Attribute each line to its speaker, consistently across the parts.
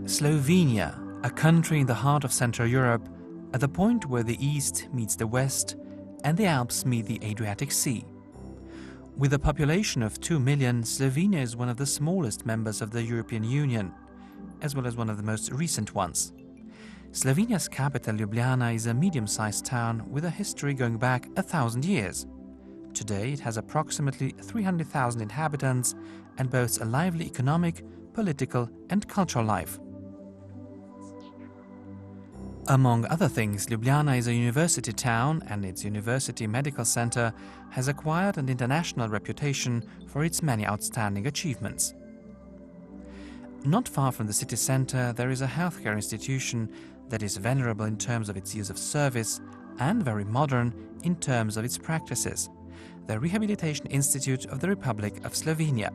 Speaker 1: Slovenia, a country in the heart of Central Europe, at the point where the east meets the west and the Alps meet the Adriatic Sea. With a population of 2 million, Slovenia is one of the smallest members of the European Union, as well as one of the most recent ones. Slovenia's capital, Ljubljana, is a medium-sized town with a history going back 1,000 years. Today it has approximately 300,000 inhabitants and boasts a lively economic, political and cultural life. Among other things, Ljubljana is a university town and its university medical center has acquired an international reputation for its many outstanding achievements. Not far from the city center there is a healthcare institution that is venerable in terms of its use of service and very modern in terms of its practices, the Rehabilitation Institute of the Republic of Slovenia.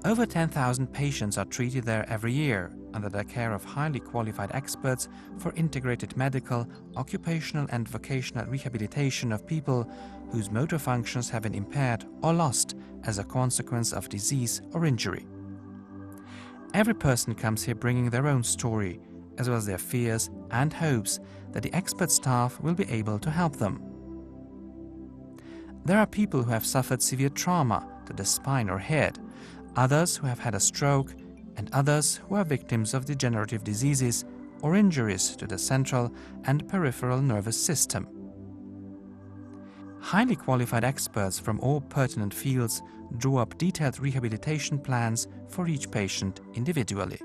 Speaker 1: Over 10,000 patients are treated there every year under the care of highly qualified experts for integrated medical, occupational and vocational rehabilitation of people whose motor functions have been impaired or lost as a consequence of disease or injury. Every person comes here bringing their own story, as well as their fears and hopes that the expert staff will be able to help them. There are people who have suffered severe trauma to the spine or head, others who have had a stroke, and others who are victims of degenerative diseases or injuries to the central and peripheral nervous system. Highly qualified experts from all pertinent fields draw up detailed rehabilitation plans for each patient individually.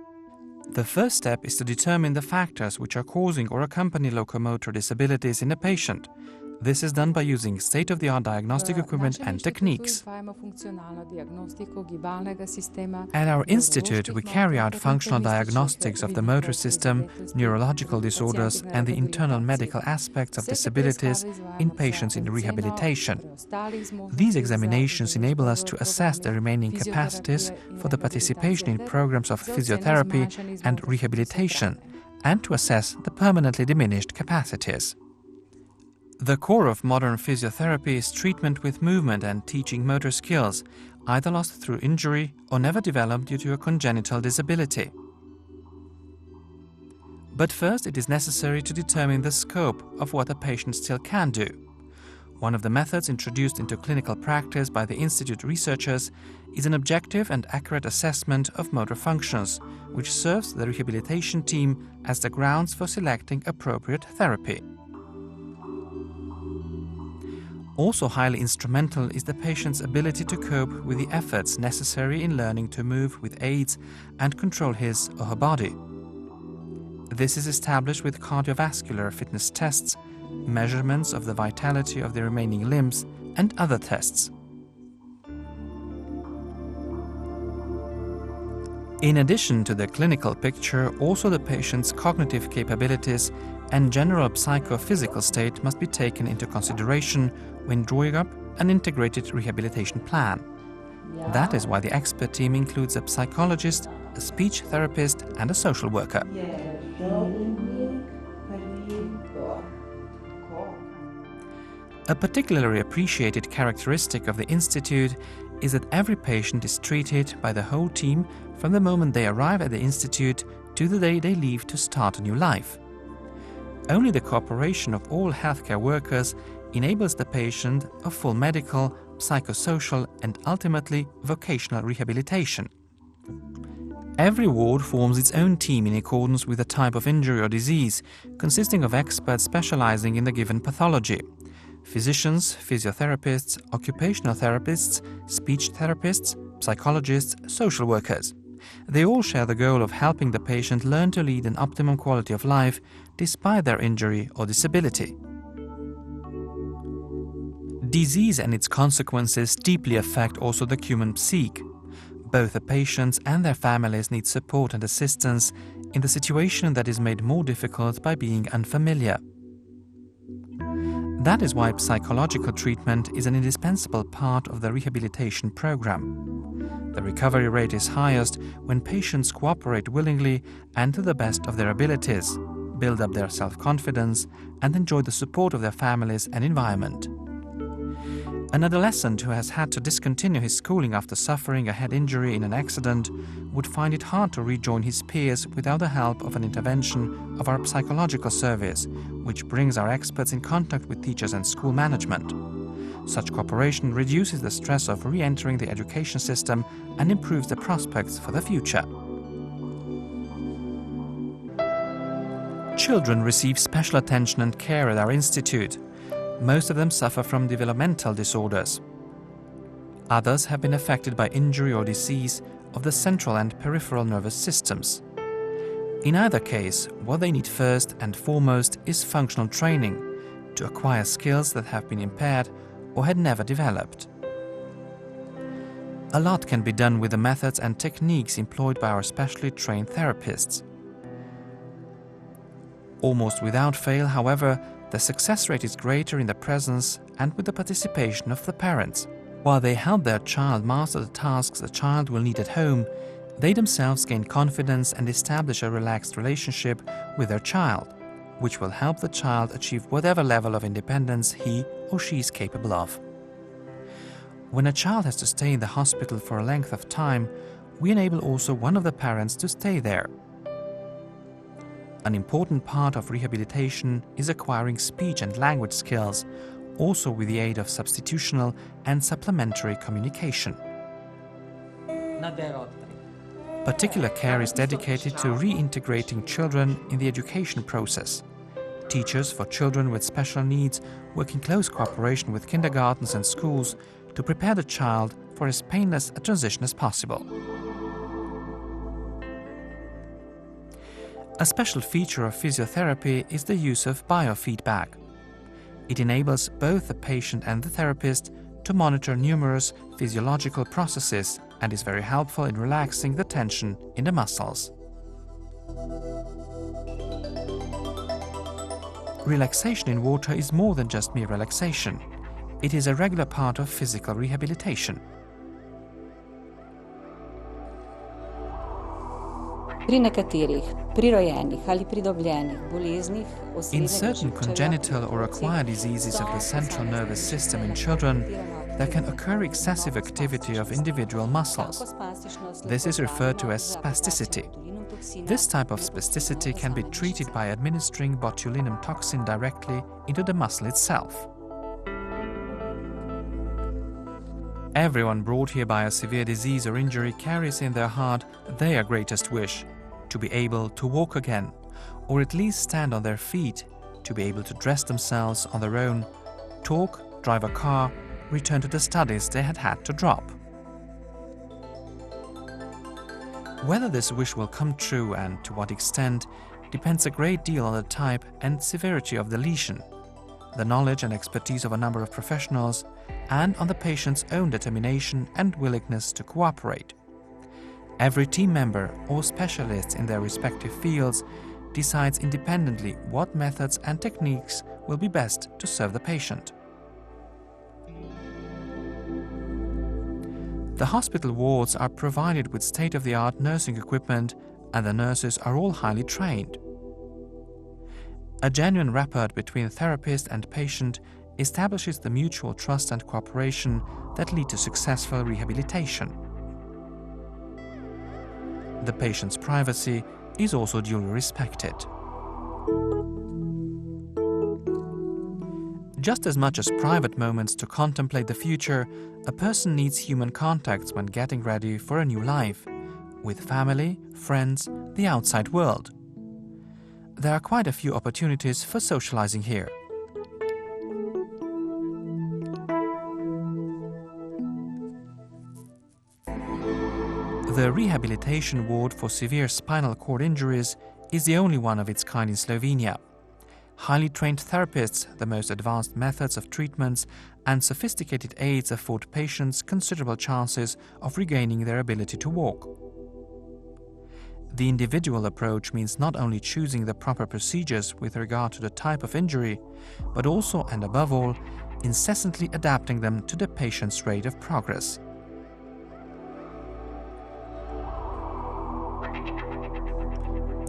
Speaker 1: The first step is to determine the factors which are causing or accompany locomotor disabilities in a patient. This is done by using state-of-the-art diagnostic equipment and techniques. At our institute, we carry out functional diagnostics of the motor system, neurological disorders, and the internal medical aspects of disabilities in patients in rehabilitation. These examinations enable us to assess the remaining capacities for the participation in programs of physiotherapy and rehabilitation, and to assess the permanently diminished capacities. The core of modern physiotherapy is treatment with movement and teaching motor skills, either lost through injury or never developed due to a congenital disability. But first it is necessary to determine the scope of what a patient still can do. One of the methods introduced into clinical practice by the Institute researchers is an objective and accurate assessment of motor functions, which serves the rehabilitation team as the grounds for selecting appropriate therapy. Also highly instrumental is the patient's ability to cope with the efforts necessary in learning to move with aids and control his or her body. This is established with cardiovascular fitness tests, measurements of the vitality of the remaining limbs, and other tests. In addition to the clinical picture, also the patient's cognitive capabilities and general psychophysical state must be taken into consideration when drawing up an integrated rehabilitation plan. That is why the expert team includes a psychologist, a speech therapist, and a social worker. A particularly appreciated characteristic of the Institute is that every patient is treated by the whole team from the moment they arrive at the Institute to the day they leave to start a new life. Only the cooperation of all healthcare workers enables the patient a full medical, psychosocial and ultimately vocational rehabilitation. Every ward forms its own team in accordance with the type of injury or disease, consisting of experts specializing in the given pathology: physicians, physiotherapists, occupational therapists, speech therapists, psychologists, social workers. They all share the goal of helping the patient learn to lead an optimum quality of life despite their injury or disability. Disease and its consequences deeply affect also the human psyche. Both the patients and their families need support and assistance in the situation that is made more difficult by being unfamiliar. That is why psychological treatment is an indispensable part of the rehabilitation program. The recovery rate is highest when patients cooperate willingly and to the best of their abilities, build up their self-confidence, and enjoy the support of their families and environment. An adolescent who has had to discontinue his schooling after suffering a head injury in an accident would find it hard to rejoin his peers without the help of an intervention of our psychological service, which brings our experts in contact with teachers and school management. Such cooperation reduces the stress of re-entering the education system and improves the prospects for the future. Children receive special attention and care at our institute. Most of them suffer from developmental disorders. Others have been affected by injury or disease of the central and peripheral nervous systems. In either case, what they need first and foremost is functional training to acquire skills that have been impaired or had never developed. A lot can be done with the methods and techniques employed by our specially trained therapists. Almost without fail, however, the success rate is greater in the presence and with the participation of the parents. While they help their child master the tasks the child will need at home, they themselves gain confidence and establish a relaxed relationship with their child, which will help the child achieve whatever level of independence he or she is capable of. When a child has to stay in the hospital for a length of time, we enable also one of the parents to stay there. An important part of rehabilitation is acquiring speech and language skills, also with the aid of substitutional and supplementary communication. Particular care is dedicated to reintegrating children in the education process. Teachers for children with special needs work in close cooperation with kindergartens and schools to prepare the child for as painless a transition as possible. A special feature of physiotherapy is the use of biofeedback. It enables both the patient and the therapist to monitor numerous physiological processes and is very helpful in relaxing the tension in the muscles. Relaxation in water is more than just mere relaxation. It is a regular part of physical rehabilitation.
Speaker 2: In
Speaker 1: certain congenital or acquired diseases of the central nervous system in children, there can occur excessive activity of individual muscles. This is referred to as spasticity. This type of spasticity can be treated by administering botulinum toxin directly into the muscle itself. Everyone brought here by a severe disease or injury carries in their heart their greatest wish: to be able to walk again, or at least stand on their feet, to be able to dress themselves on their own, talk, drive a car, return to the studies they had had to drop. Whether this wish will come true and to what extent depends a great deal on the type and severity of the lesion, the knowledge and expertise of a number of professionals, and on the patient's own determination and willingness to cooperate. Every team member or specialist in their respective fields decides independently what methods and techniques will be best to serve the patient. The hospital wards are provided with state-of-the-art nursing equipment, and the nurses are all highly trained. A genuine rapport between therapist and patient establishes the mutual trust and cooperation that lead to successful rehabilitation. The patient's privacy is also duly respected. Just as much as private moments to contemplate the future, a person needs human contacts when getting ready for a new life, with family, friends, the outside world. There are quite a few opportunities for socializing here. The rehabilitation ward for severe spinal cord injuries is the only one of its kind in Slovenia. Highly trained therapists, the most advanced methods of treatments, and sophisticated aids afford patients considerable chances of regaining their ability to walk. The individual approach means not only choosing the proper procedures with regard to the type of injury, but also and above all, incessantly adapting them to the patient's rate of progress.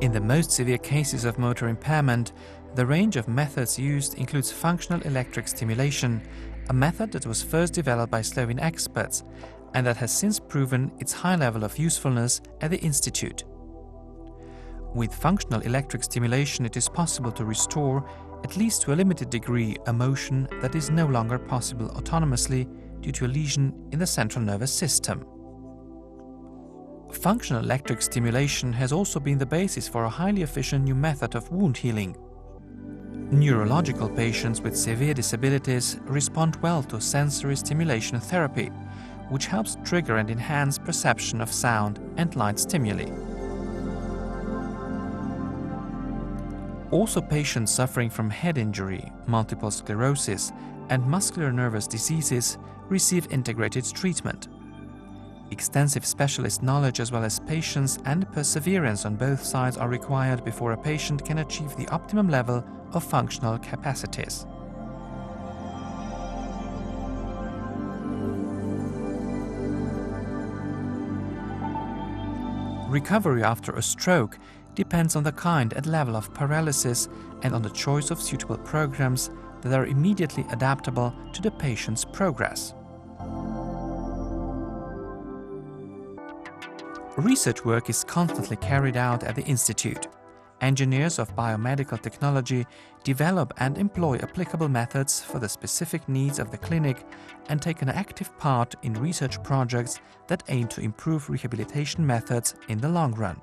Speaker 1: In the most severe cases of motor impairment, the range of methods used includes functional electric stimulation, a method that was first developed by Slovene experts and that has since proven its high level of usefulness at the Institute. With functional electric stimulation, it is possible to restore, at least to a limited degree, a motion that is no longer possible autonomously due to a lesion in the central nervous system. Functional electric stimulation has also been the basis for a highly efficient new method of wound healing. Neurological patients with severe disabilities respond well to sensory stimulation therapy, which helps trigger and enhance perception of sound and light stimuli. Also, patients suffering from head injury, multiple sclerosis, and muscular nervous diseases receive integrated treatment. Extensive specialist knowledge as well as patience and perseverance on both sides are required before a patient can achieve the optimum level of functional capacities. Recovery after a stroke depends on the kind and level of paralysis and on the choice of suitable programs that are immediately adaptable to the patient's progress. Research work is constantly carried out at the Institute. Engineers of biomedical technology develop and employ applicable methods for the specific needs of the clinic and take an active part in research projects that aim to improve rehabilitation methods in the long run.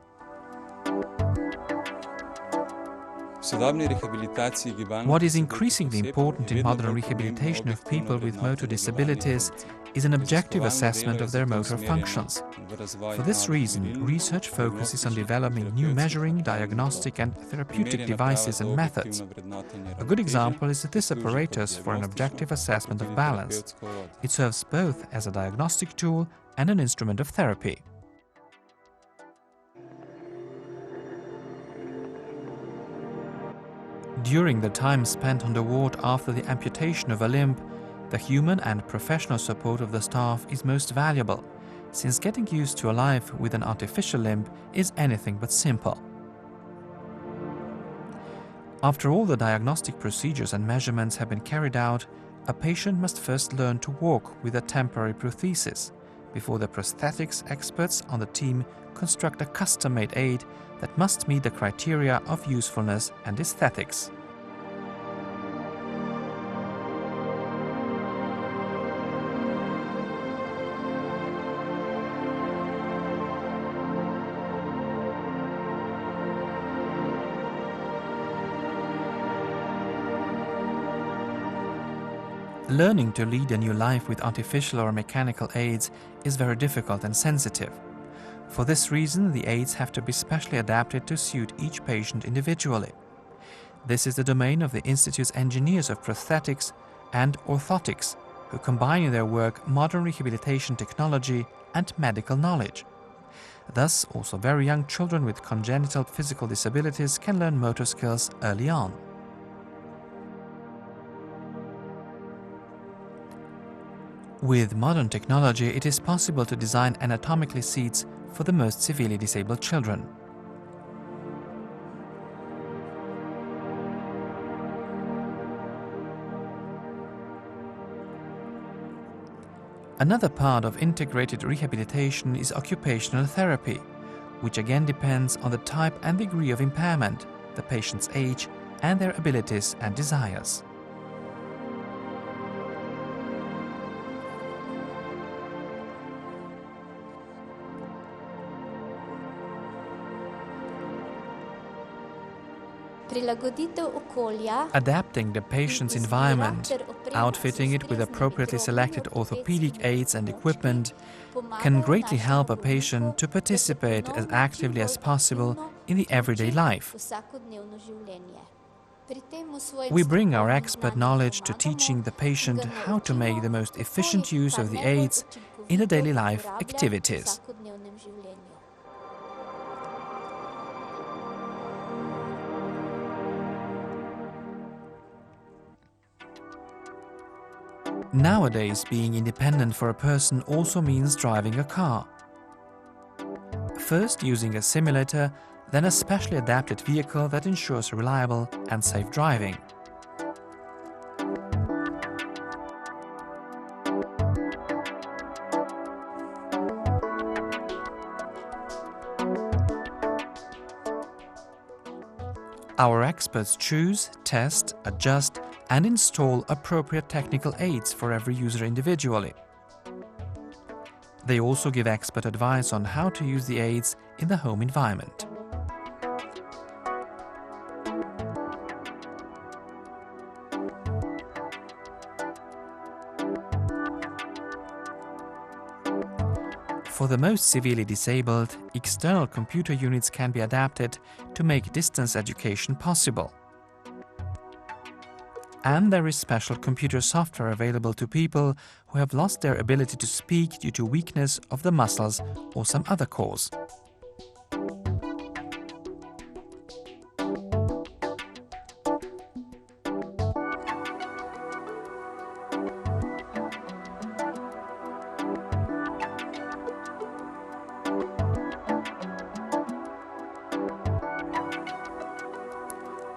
Speaker 1: What is increasingly important in modern rehabilitation of people with motor disabilities is an objective assessment of their motor functions. For this reason, research focuses on developing new measuring, diagnostic and therapeutic devices and methods. A good example is this apparatus for an objective assessment of balance. It serves both as a diagnostic tool and an instrument of therapy. During the time spent on the ward after the amputation of a limb, the human and professional support of the staff is most valuable, since getting used to a life with an artificial limb is anything but simple. After all the diagnostic procedures and measurements have been carried out, a patient must first learn to walk with a temporary prosthesis, before the prosthetics experts on the team construct a custom-made aid that must meet the criteria of usefulness and aesthetics. Learning to lead a new life with artificial or mechanical aids is very difficult and sensitive. For this reason, the aids have to be specially adapted to suit each patient individually. This is the domain of the Institute's engineers of prosthetics and orthotics, who combine in their work modern rehabilitation technology and medical knowledge. Thus, also very young children with congenital physical disabilities can learn motor skills early on. With modern technology, it is possible to design anatomically seats for the most severely disabled children. Another part of integrated rehabilitation is occupational therapy, which again depends on the type and degree of impairment, the patient's age, and their abilities and desires. Adapting the patient's environment, outfitting it with appropriately selected orthopedic aids and equipment, can greatly help a patient to participate as actively as possible in the everyday life. We bring our expert knowledge to teaching the patient how to make the most efficient use of the aids in the daily life activities. Nowadays, being independent for a person also means driving a car. First using a simulator, then a specially adapted vehicle that ensures reliable and safe driving. Our experts choose, test, adjust, and install appropriate technical aids for every user individually. They also give expert advice on how to use the aids in the home environment. For the most severely disabled, external computer units can be adapted to make distance education possible. And there is special computer software available to people who have lost their ability to speak due to weakness of the muscles or some other cause.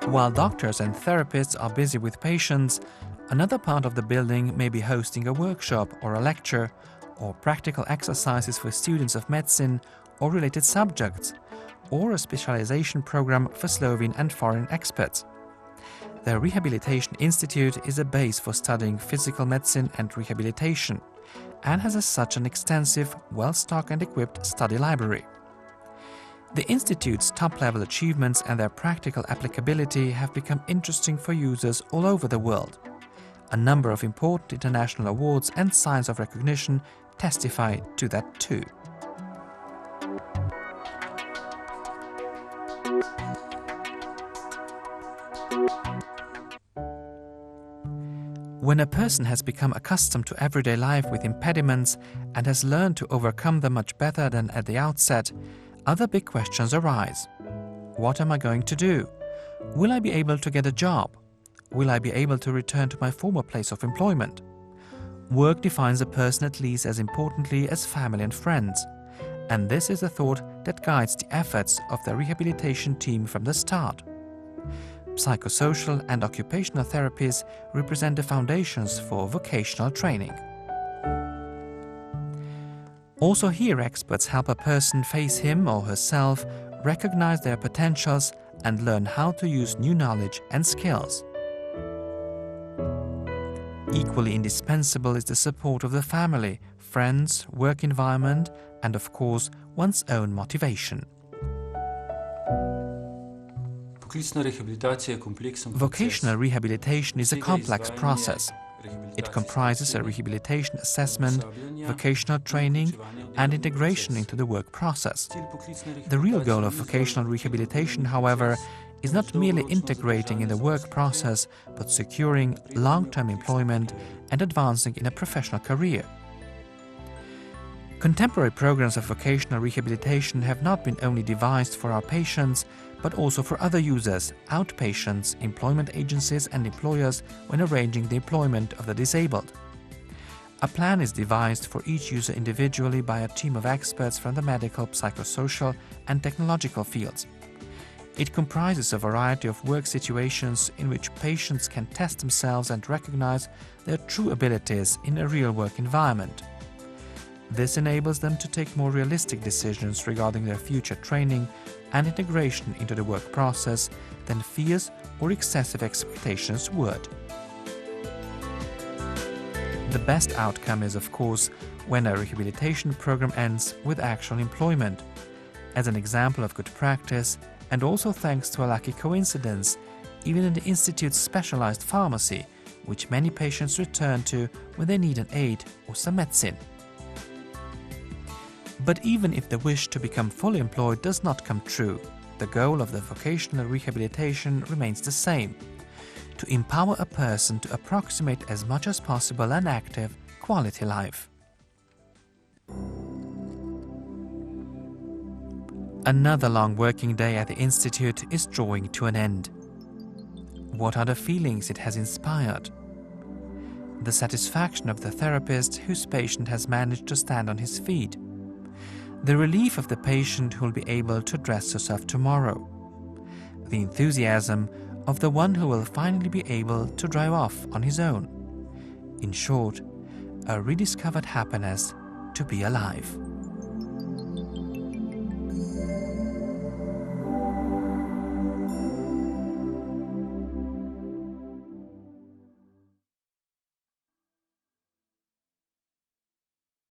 Speaker 1: While doctors and therapists are busy with patients, another part of the building may be hosting a workshop or a lecture, or practical exercises for students of medicine or related subjects, or a specialization program for Slovene and foreign experts. The Rehabilitation Institute is a base for studying physical medicine and rehabilitation, and has as such an extensive, well-stocked and equipped study library. The Institute's top-level achievements and their practical applicability have become interesting for users all over the world. A number of important international awards and signs of recognition testify to that too. When a person has become accustomed to everyday life with impediments and has learned to overcome them much better than at the outset, other big questions arise. What am I going to do? Will I be able to get a job? Will I be able to return to my former place of employment? Work defines a person at least as importantly as family and friends, and this is the thought that guides the efforts of the rehabilitation team from the start. Psychosocial and occupational therapies represent the foundations for vocational training. Also here, experts help a person face him or herself, recognize their potentials, and learn how to use new knowledge and skills. Equally indispensable is the support of the family, friends, work environment, and of course, one's own motivation. Vocational rehabilitation is a complex process. It comprises a rehabilitation assessment, vocational training, and integration into the work process. The real goal of vocational rehabilitation, however, is not merely integrating in the work process, but securing long-term employment and advancing in a professional career. Contemporary programs of vocational rehabilitation have not been only devised for our patients, but also for other users, outpatients, employment agencies and employers when arranging the employment of the disabled. A plan is devised for each user individually by a team of experts from the medical, psychosocial and technological fields. It comprises a variety of work situations in which patients can test themselves and recognize their true abilities in a real work environment. This enables them to take more realistic decisions regarding their future training and integration into the work process than fears or excessive expectations would. The best outcome is, of course, when a rehabilitation program ends with actual employment. As an example of good practice, and also thanks to a lucky coincidence, even in the Institute's specialized pharmacy, which many patients return to when they need an aid or some medicine. But even if the wish to become fully employed does not come true, the goal of the vocational rehabilitation remains the same: to empower a person to approximate as much as possible an active, quality life. Another long working day at the Institute is drawing to an end. What are the feelings it has inspired? The satisfaction of the therapist whose patient has managed to stand on his feet. The relief of the patient who will be able to dress herself tomorrow. The enthusiasm of the one who will finally be able to drive off on his own. In short, a rediscovered happiness to be alive.